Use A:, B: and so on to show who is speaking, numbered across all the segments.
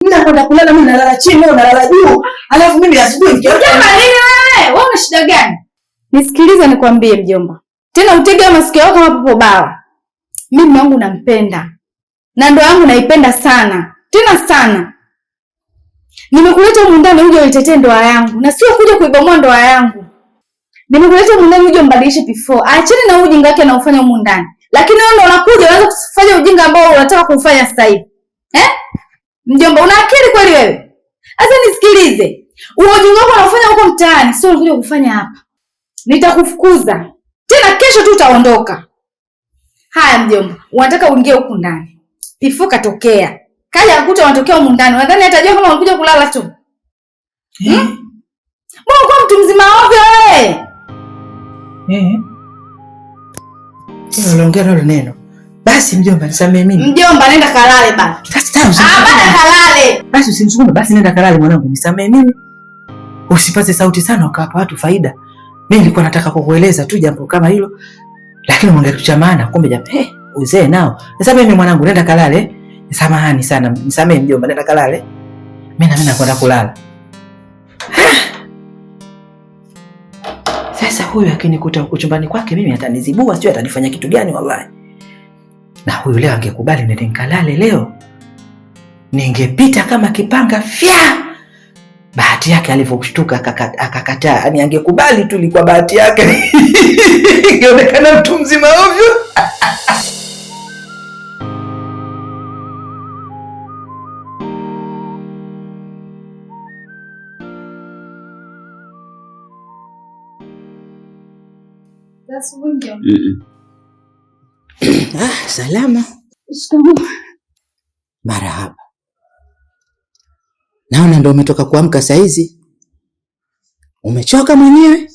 A: Mimi nakwenda kulala, mimi nalala chini, wewe unalala juu. Alafu mimi asubuhi nikiamka.
B: Mjomba nini wewe? Wewe una shida gani? Nisikilize nikwambie mjomba. Tena utege masikio yako kama popo bawa. Mimi mume wangu nampenda. Na ndoa yangu naipenda sana. Tena sana. Nimekuleta humu ndani uje uitetee ndoa yangu na sio kuja kuibomoa ndoa yangu. Nimekuleta humu ndani uje mbadilishe before. Acheni na ujinga wake anaofanya humu ndani. Lakini wewe ndio unakuja unaanza kufanya ujinga ambao unataka kufanya sasa hivi. Mjomba una akili kweli wewe? Sasa nisikilize. Ujinga wako unaofanya huko mtaani sio unakuja kufanya hapa. Nitakufukuza. Tena kesho tu utaondoka. Haya mjomba, unataka uingie huku ndani. Before katokea. Kaja akuta wanatokea humu ndani. Unadhani atajua kama unakuja kulala tu? Mbona kwa mtu mzima ovyo wewe?
A: Sio unaongea nalo neno. Basi mjomba nisamee mimi.
B: Mjomba nenda kalale basi. Bada kalale.
A: Basi usinisukume, basi nenda kalale mwanangu, nisamee mimi. Usipaze sauti sana ukawapa watu faida. Mimi nilikuwa nataka kukueleza tu jambo kama hilo. Lakini mwongea kitu cha maana, kumbe japo uzee nao. Nisamee mimi mwanangu, nenda kalale. Samahani sana, nisamee mjomba, nenda kalale. Mimi naenda kwenda kulala. Sasa huyu akinikuta huko chumbani kwake mimi atanizibua, sio atanifanya kitu gani wallahi. Na huyu leo angekubali nende nikalale leo, ningepita kama kipanga fya. Bahati yake alivyoshtuka akakataa. Yaani angekubali tu ilikuwa bahati yake. Ingeonekana mtu mzima ovyo. Salama. Marahaba. Naona ndio umetoka kuamka saa hizi. Umechoka mwenyewe?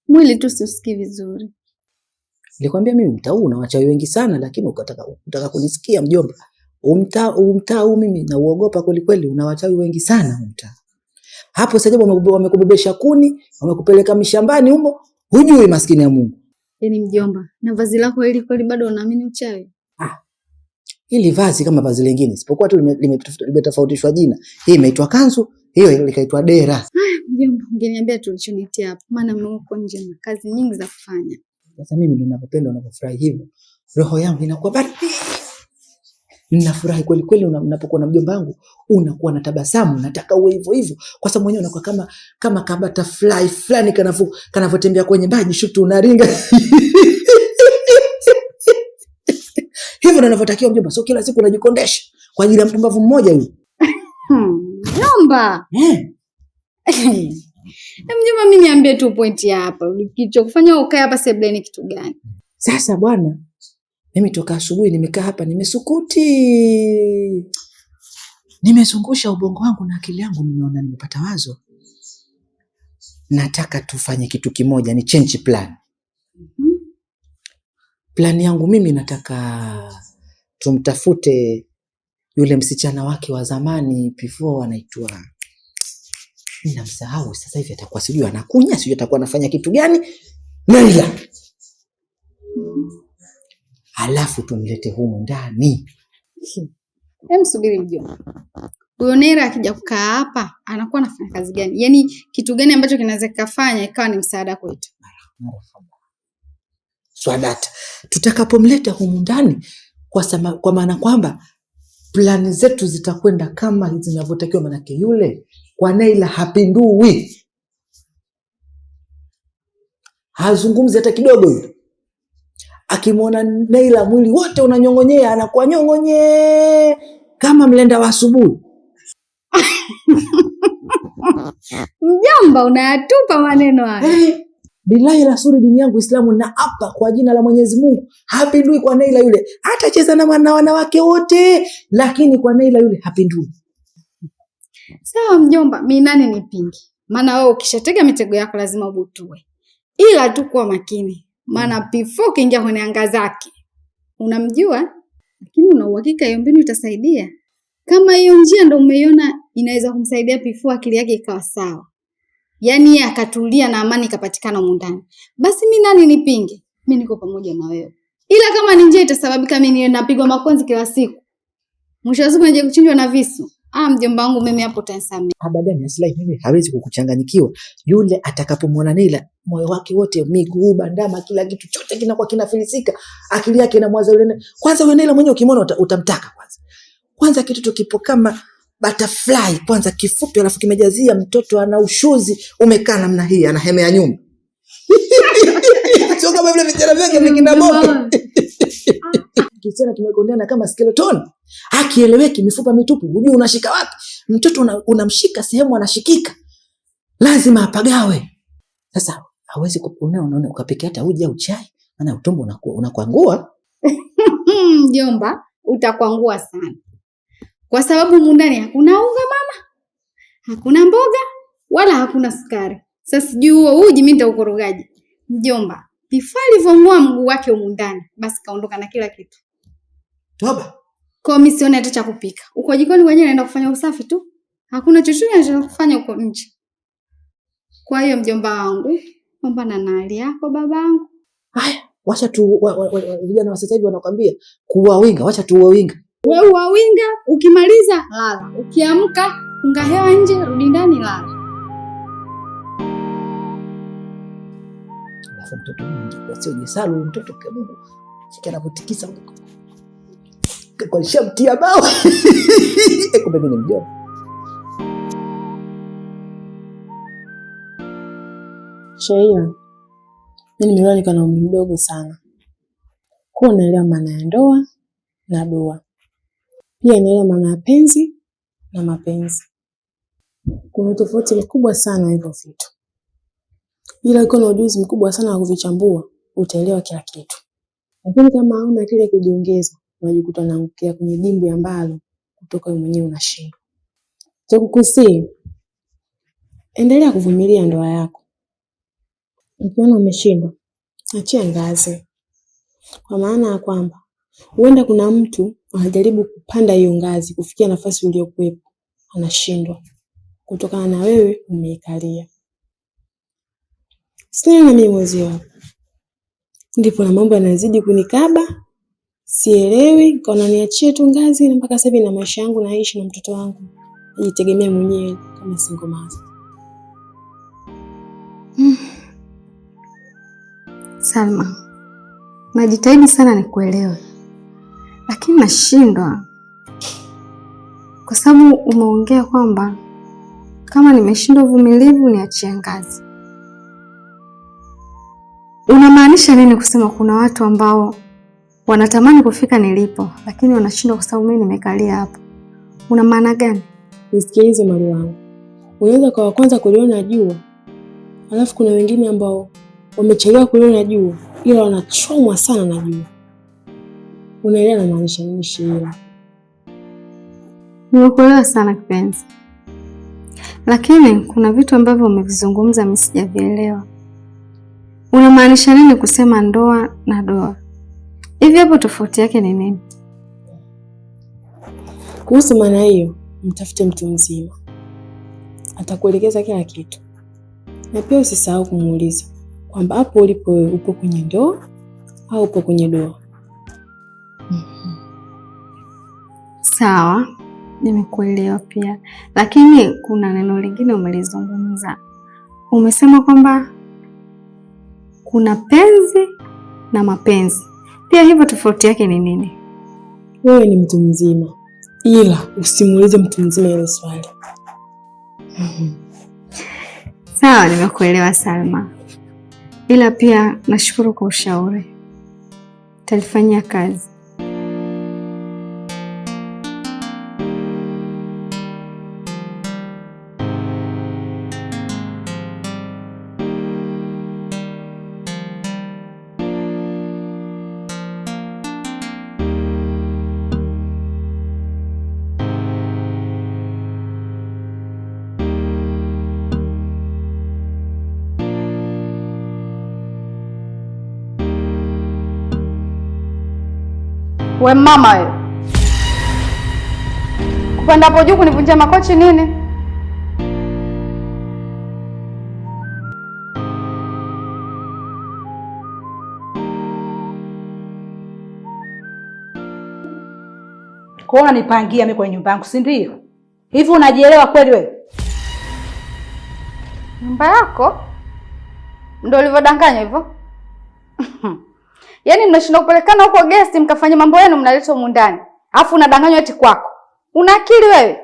B: Mwili tu sisikii vizuri.
A: Nilikwambia mimi mtaa huu una wachawi wengi sana, lakini ukataka kunisikia mjomba. Mtaa huu mimi na uogopa kweli kweli, una wachawi wengi sana mtaa. Hapo sasa wamekubebesha kuni, wamekupeleka mishambani humo, hujui maskini ya Mungu.
B: Yaani mjomba, na vazi lako hili kweli bado unaamini uchawi?
A: Hili vazi kama vazi lingine, isipokuwa tu limetofautishwa jina. Hii imeitwa kanzu, hiyo likaitwa dera.
B: Mjomba, ungeniambia tulichonitia hapo, maana mmeuko nje na kazi nyingi za kufanya.
A: Sasa mimi ndio ninapopenda unapofurahi hivyo. Roho yangu inakuwa baridi. Ninafurahi kweli kweli unapokuwa na mjomba wangu, unakuwa na tabasamu, nataka uwe hivyo hivyo. Kwa sababu mwenyewe unakuwa kama butterfly fulani kanavotembea kwenye maji shutu unaringa. Hivyo ndio ninavyotakiwa mjomba, sio kila siku unajikondesha kwa ajili ya mpumbavu mmoja huyu.
B: Mjomba. Mjomba, mimi niambie tu pointi hapa. Kilichokufanya ukae hapa sebleni kitu gani?
A: Sasa bwana, mimi toka asubuhi nimekaa hapa nimesukuti. Nimezungusha ubongo wangu na akili yangu, nimeona nimepata wazo. Nataka tufanye kitu kimoja, ni change plan. Plan yangu mimi nataka tumtafute yule msichana wake wa zamani before anaitwa, ninamsahau sasa hivi, atakuwa sijui anakunya, sijui atakuwa anafanya kitu gani, Naila. Alafu tumlete humu ndani.
B: Subiri mjomba. Huyo Naila akija kukaa hapa anakuwa anafanya kazi gani? Yaani kitu gani ambacho kinaweza kufanya ikawa ni msaada kwetu?
A: Swadata. Tutakapomleta humu ndani kwa maana kwamba plani zetu zitakwenda kama zinavyotakiwa, manake yule kwa Naila hapindui. Hazungumzi hata kidogo yule. Akimwona Naila mwili wote unanyongonyea, anakuwa nyongonye kama mlenda wa asubuhi.
B: Mjomba, unayatupa maneno haya.
A: Billahi rasuli, dini yangu Uislamu, na hapa kwa jina la Mwenyezi Mungu, hapindui kwa Naila yule. Atacheza na wanawake wote, lakini kwa Naila yule hapindui.
B: Sawa mjomba, mimi nani nipingi? Maana wewe ukishatega mitego yako lazima ubutue. Ila tu kuwa makini. Maana before ukiingia kwenye anga zake unamjua, lakini una uhakika hiyo mbinu itasaidia? Kama hiyo njia ndio umeiona inaweza kumsaidia before akili yake ikawa sawa, yaani yeye akatulia na amani ikapatikana huko ndani, basi mimi nani nipinge? Mimi niko pamoja na wewe. Ila kama ni njia itasababika mimi napigwa makonzi kila siku, mwisho wa siku nije kuchinjwa na visu, Mjomba wangu mimi hapo utanisamehe.
A: Abadani Aslai, mimi hawezi kukuchanganyikiwa. Yule atakapomwona Naila, moyo wake wote, miguu, bandama, kila kitu chote kinakuwa kinafilisika. Akili yake inamwaza yule. Kwanza yule Naila mwenyewe ukimwona utamtaka kwanza. Kwanza kitu tukipo kama butterfly, kwanza kifupi alafu kimejazia mtoto ana ushuzi, umekaa namna hii anahemea nyuma. Sio kama vile vijana vyake vikina boke. Kijana kimegondana kama skeleton. Hakieleweki, mifupa mitupu, hujui unashika wapi. Mtoto unamshika sehemu anashikika. Lazima apagawe. Sasa hawezi unaona ukapika hata uji au chai, maana utumbo unakuangua.
B: Mjomba, utakuangua sana. Kwa sababu mundani hakuna unga mama, hakuna mboga, wala hakuna sukari. Sasa sijui huo uji mimi nitaukorogaje. Mjomba, Pifali vomua mguu wake mundani, basi kaondoka na kila kitu.
A: Toba.
B: Kwa mimi sioni hata cha kupika. Uko jikoni wenyewe naenda kufanya usafi tu. Hakuna chochote anachofanya huko nje. Kwa hiyo mjomba wangu, pambana na hali yako babangu.
A: Haya, wacha tu vijana wa sasa hivi wanakuambia kuwa winga, wacha tu uwe winga.
B: Wewe uwe winga, ukimaliza lala. Ukiamka unga hewa nje, rudi ndani lala.
A: Alafu mtoto huyu sio jesalu, mtoto kwa Mungu. Sikia anapotikisa huko. Kwa shamtia bao. Kumbe mimi ni mjomba.
C: Sheia, mimi nimeelewa niko na umri mdogo sana. Kwa naelewa maana ya ndoa na dua. Pia naelewa maana ya penzi na mapenzi. Kuna tofauti mkubwa sana hivyo vitu. Ila uko na ujuzi mkubwa sana wa kuvichambua, utaelewa kila kitu. Lakini kama hauna kile kujiongeza, unajikuta unaangukia kwenye dimbwi ambalo kutoka wewe mwenyewe unashindwa. Cha kukusii, endelea kuvumilia ndoa yako. Ukiona umeshindwa, achia ngazi. Kwa maana ya kwamba huenda kuna mtu anajaribu kupanda hiyo ngazi kufikia nafasi uliyokuwepo, anashindwa kutokana na wewe umeikalia. Sina na mimi mwezi wako. Ndipo na mambo yanazidi kunikaba. Sielewi, kaona niachie tu ngazi na mpaka sasa hivi na maisha yangu naishi na mtoto wangu. Najitegemea mwenyewe kama single mother.
B: Salma, najitahidi sana nikuelewe, lakini nashindwa kwa sababu umeongea kwamba kama nimeshindwa uvumilivu niachie ngazi. Unamaanisha nini kusema kuna watu ambao wanatamani kufika nilipo lakini wanashindwa kwa sababu mimi nimekalia hapo? Una maana gani?
C: Nisikilize mali wangu. Unaweza kwa kwanza kuliona jua, alafu kuna wengine ambao wamechelewa kuliona jua ila wanachomwa sana na jua. Unaelewa na maanisha nini Sheila?
B: Nimekuelewa sana kipenzi. Lakini kuna vitu ambavyo umevizungumza mimi sijavielewa. Unamaanisha nini kusema ndoa na doa? Hivi hapo tofauti yake ni nini?
C: Kuhusu maana hiyo, mtafute mtu mzima. Atakuelekeza kila kitu. Na pia usisahau kumuuliza kwamba hapo ulipo wewe upo kwenye ndoa au upo kwenye doa.
B: Sawa, nimekuelewa pia. Lakini kuna neno lingine umelizungumza. Umesema kwamba kuna penzi na mapenzi. Pia hivyo tofauti yake ni nini?
C: Wewe ni mtu mzima, ila usimuulize mtu mzima ile swali.
B: Sawa, nimekuelewa Salma. Ila pia nashukuru kwa ushauri. Talifanyia kazi. We mama wewe. Kupanda hapo juu kunivunjia makochi nini?
D: Kwa nipangia mimi kwenye nyumba yangu, si ndio? Hivi unajielewa kweli wewe?
B: Nyumba yako ndio ulivyodanganya hivyo? Yaani mnashinda kupelekana huko guest mkafanya mambo yenu, mnaleta humu ndani. Alafu unadanganywa eti kwako. Una akili wewe?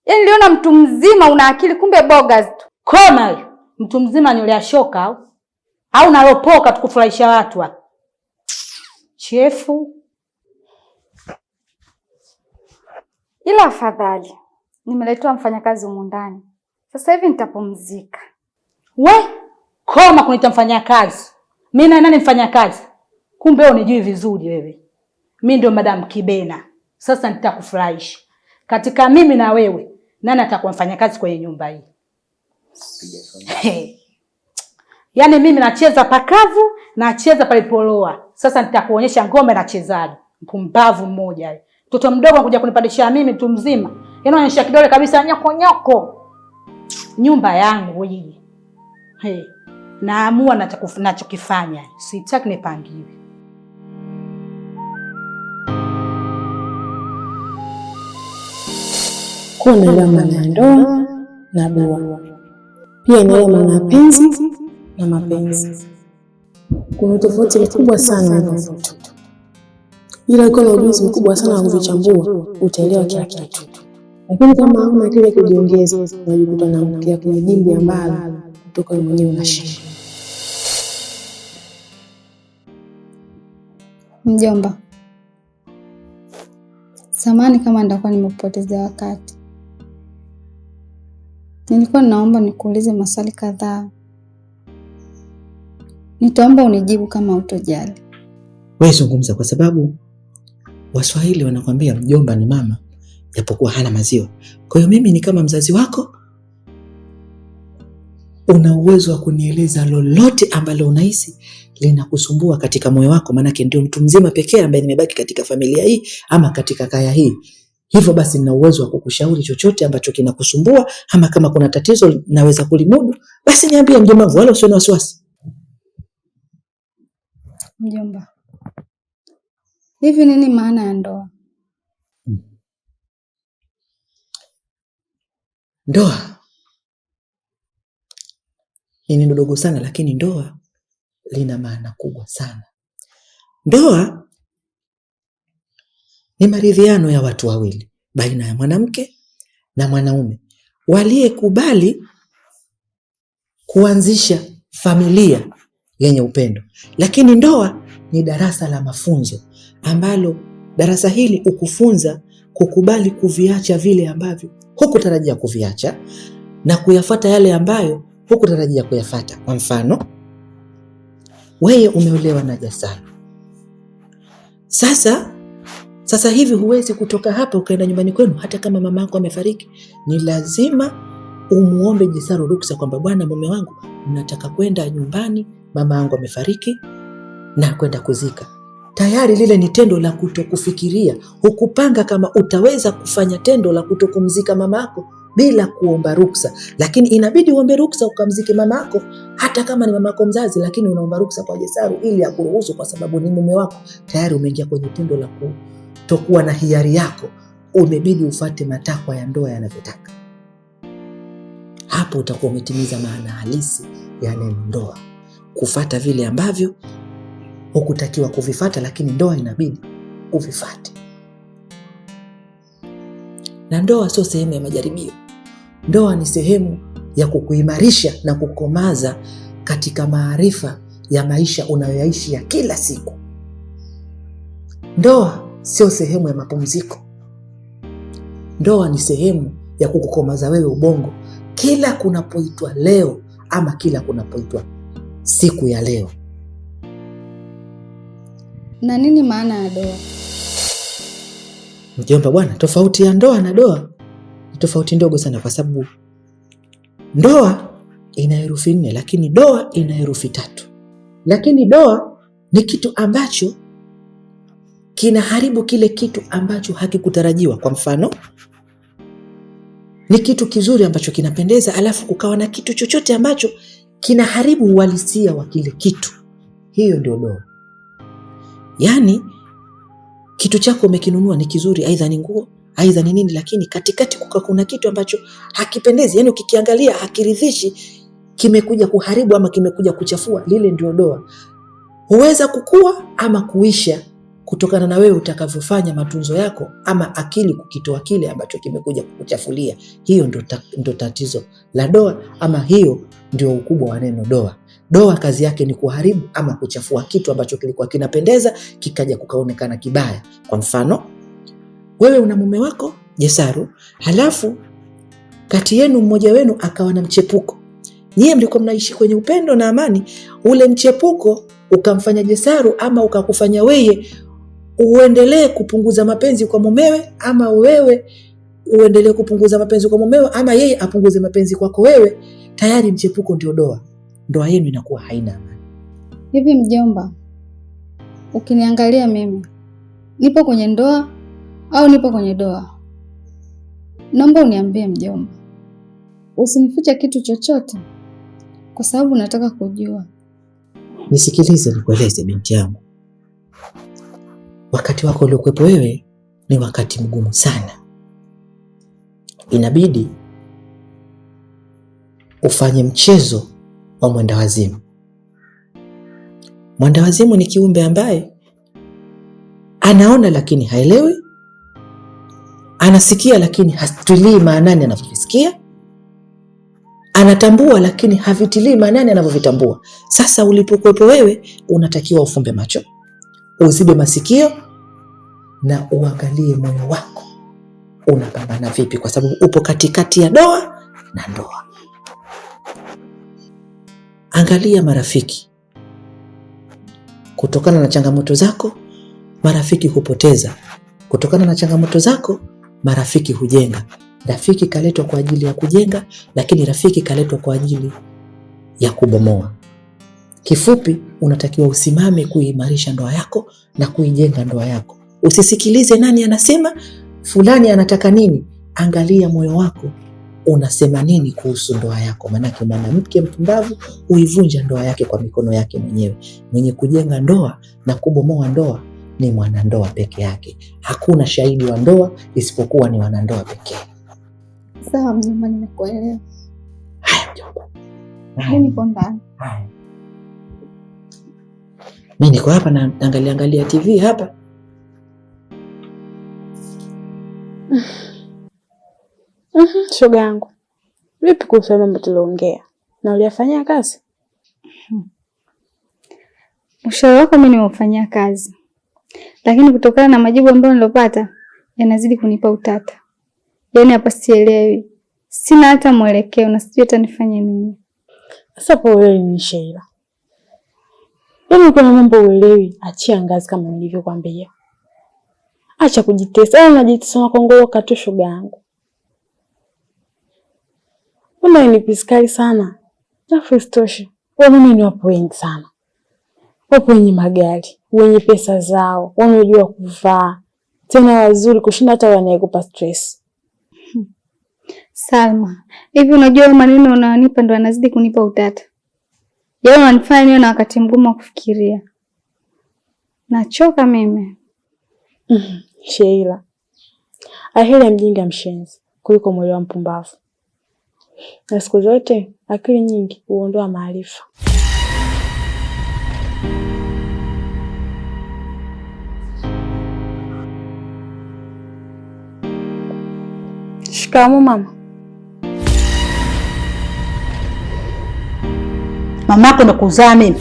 B: Yaani niliona mtu mzima una akili, kumbe bogas tu.
D: Koma wewe. Mtu mzima nywele ya shoka au nalopoka tukufurahisha watu hapa. Chefu.
B: Ila afadhali nimeletewa mfanyakazi humu ndani. Sasa hivi nitapumzika.
D: We, koma kuniita mfanyakazi. Mimi na nani mfanyakazi? Kumbe wewe unijui vizuri wewe. Mimi ndio Madam Kibena. Sasa nitakufurahisha. Katika mimi na wewe, nani atakuwa mfanyakazi kwenye nyumba hii? Yaani mimi nacheza pakavu, nacheza palipoloa. Sasa nitakuonyesha ngome nachezaje. Mpumbavu mmoja yeye. Mtoto mdogo anakuja kunipandisha mimi mtu mzima. Yaani anaonyesha kidole kabisa nyoko. Nyumba yangu hii. Naamua nachokifanya. Sitaki nipangiwe.
C: Kuwa naelewa maana ya ndoa na dua. Pia inaelewa maana ya penzi na mapenzi. Kuna tofauti mkubwa sana hapo. Ila ukiwa na ujuzi mkubwa sana wa kuvichambua, utaelewa kila kitu. Lakini kama hauna kile kujiongeza, unajikuta unaangukia kwenye jimbo ambalo kutoka wewe mwenyewe unashinda.
B: Mjomba, samahani kama nitakuwa nimekupotezea wakati. Nilikuwa naomba nikuulize maswali kadhaa. Nitaomba unijibu kama utojali.
A: Wewe zungumza, kwa sababu Waswahili wanakuambia mjomba ni mama japokuwa hana maziwa. Kwa hiyo mimi ni kama mzazi wako. Una uwezo wa kunieleza lolote ambalo unahisi linakusumbua katika moyo wako, maana ndio mtu mzima pekee ambaye nimebaki katika familia hii ama katika kaya hii. Hivyo basi nina uwezo wa kukushauri chochote ambacho kinakusumbua, ama kama kuna tatizo naweza kulimudu, basi niambie mjomba, wala usiwe na wasiwasi.
B: Mjomba, hivi nini maana ya ndoa?
A: Ndoa ni neno dogo sana, lakini ndoa lina maana kubwa sana. Ndoa ni maridhiano ya watu wawili, baina ya mwanamke na mwanaume waliyekubali kuanzisha familia yenye upendo. Lakini ndoa ni darasa la mafunzo ambalo darasa hili ukufunza kukubali kuviacha vile ambavyo hukutarajia kuviacha na kuyafuata yale ambayo hukutarajia kuyafuata. Kwa mfano, wewe umeolewa na Jasara. Sasa hivi huwezi kutoka hapa ukaenda nyumbani kwenu hata kama mama yako amefariki. Ni lazima umuombe Jasara ruksa kwamba bwana, mume wangu, nataka kwenda nyumbani, mama yangu amefariki na kwenda kuzika. Tayari lile ni tendo la kutokufikiria. Hukupanga kama utaweza kufanya tendo la kutokumzika mama yako bila kuomba ruksa, lakini inabidi uombe ruksa ukamzike mama yako, hata kama ni mama yako mzazi, lakini unaomba ruksa kwa Jasara ili akuruhusu, kwa sababu ni mume wako. Tayari umeingia kwenye tendo la kutokuwa na hiari yako, umebidi ufuate matakwa ya ndoa yanavyotaka. Hapo utakuwa umetimiza maana halisi ya neno ndoa, kufuata vile ambavyo hukutakiwa kuvifuata, lakini ndoa inabidi uvifuate. Na ndoa sio sehemu ya majaribio. Ndoa ni sehemu ya kukuimarisha na kukomaza katika maarifa ya maisha unayoyaishi ya kila siku. Ndoa sio sehemu ya mapumziko. Ndoa ni sehemu ya kukukomaza wewe ubongo kila kunapoitwa leo ama kila kunapoitwa siku ya leo.
B: Na nini maana ya doa?
A: Mjomba bwana, tofauti ya ndoa na doa ni tofauti ndogo sana, kwa sababu ndoa ina herufi 4 lakini doa ina herufi 3. Lakini doa ni kitu ambacho kinaharibu kile kitu ambacho hakikutarajiwa. Kwa mfano, ni kitu kizuri ambacho kinapendeza, alafu kukawa na kitu chochote ambacho kinaharibu uhalisia wa kile kitu. Hiyo ndio doa. Yaani kitu chako umekinunua ni kizuri, aidha ni nguo aidha ni nini, lakini katikati kuna kitu ambacho hakipendezi, yani ukikiangalia hakiridhishi, kimekuja kuharibu ama kimekuja kuchafua, lile ndio doa. Huweza kukua ama kuisha kutokana na wewe utakavyofanya matunzo yako, ama akili kukitoa kile ambacho kimekuja kukuchafulia. Hiyo ndo tatizo la doa, ama hiyo ndio ukubwa wa neno doa. Doa kazi yake ni kuharibu ama kuchafua kitu ambacho kilikuwa kinapendeza kikaja kukaonekana kibaya. Kwa mfano, wewe una mume wako Jesaru, halafu kati yenu mmoja wenu akawa na mchepuko. Nyie mlikuwa mnaishi kwenye upendo na amani, ule mchepuko ukamfanya Jesaru ama ukakufanya wewe uendelee kupunguza mapenzi kwa mumewe, ama wewe uendelee kupunguza mapenzi kwa mumewe, ama yeye apunguze mapenzi kwako wewe. Tayari mchepuko ndio doa. Ndoa yenu inakuwa haina amani.
B: Hivi mjomba, ukiniangalia mimi, nipo kwenye ndoa au nipo kwenye doa? Naomba uniambie mjomba, usinifiche kitu chochote, kwa sababu nataka kujua.
A: Nisikilize nikueleze binti yangu, wakati wako uliokuwepo wewe ni wakati mgumu sana. Inabidi ufanye mchezo wa mwenda wazimu. Mwenda wazimu ni kiumbe ambaye anaona lakini haelewi, anasikia lakini hatilii maanani anavyosikia, anatambua lakini havitilii maanani anavyovitambua. Sasa ulipokuwepo wewe unatakiwa ufumbe macho, uzibe masikio na uangalie moyo wako unapambana vipi, kwa sababu upo katikati ya doa na ndoa. Angalia marafiki. Kutokana na changamoto zako, marafiki hupoteza. Kutokana na changamoto zako, marafiki hujenga. Rafiki kaletwa kwa ajili ya kujenga, lakini rafiki kaletwa kwa ajili ya kubomoa. Kifupi, unatakiwa usimame kuimarisha ndoa yako na kuijenga ndoa yako. Usisikilize nani anasema, fulani anataka nini. Angalia moyo wako unasema nini kuhusu ndoa yako. Manake mwanamke mpumbavu huivunja ndoa yake kwa mikono yake mwenyewe. Mwenye kujenga ndoa na kubomoa ndoa ni mwanandoa peke yake. Hakuna shahidi wa ndoa isipokuwa ni wanandoa pekee.
B: Sawa mjomba, nimekuelewa.
A: Haya mjomba.
B: Mimi niko ndani.
A: Haya. Mimi niko hapa na angalia TV hapa.
C: Shoga yangu, vipi kuhusu mambo tuliongea? Na uliyafanyia kazi?
B: Ushauri wako mimi nimeufanyia kazi, lakini kutokana na majibu ambayo nilopata yanazidi kunipa utata. Yaani hapa sielewi, sina hata mwelekeo na sijui hata nifanye nini.
C: Sasa kwa wewe ni Sheila, yaani kuna mambo uelewi, achia ngazi kama nilivyokuambia. Acha kujitesa, unajitesa na kongoloka tu shoga yangu. Mbona ni piskali sana? Alafu isitoshe, wanaume ni wapo wengi sana. Wapo wenye magari, wenye pesa zao, wanajua kuvaa, tena wazuri kushinda hata wanayekupa stress.
B: Salma, hivi unajua maneno unayonipa ndo yanazidi kunipa utata. Yaani unanifanya niwe na wakati mgumu wa kufikiria. Nachoka mimi.
C: Sheila, aheri mjinga mshenzi kuliko mwelewa mpumbavu. Na siku zote akili nyingi huondoa maarifa. Shikamoo mama.
D: Mamako amekuzaa mimi.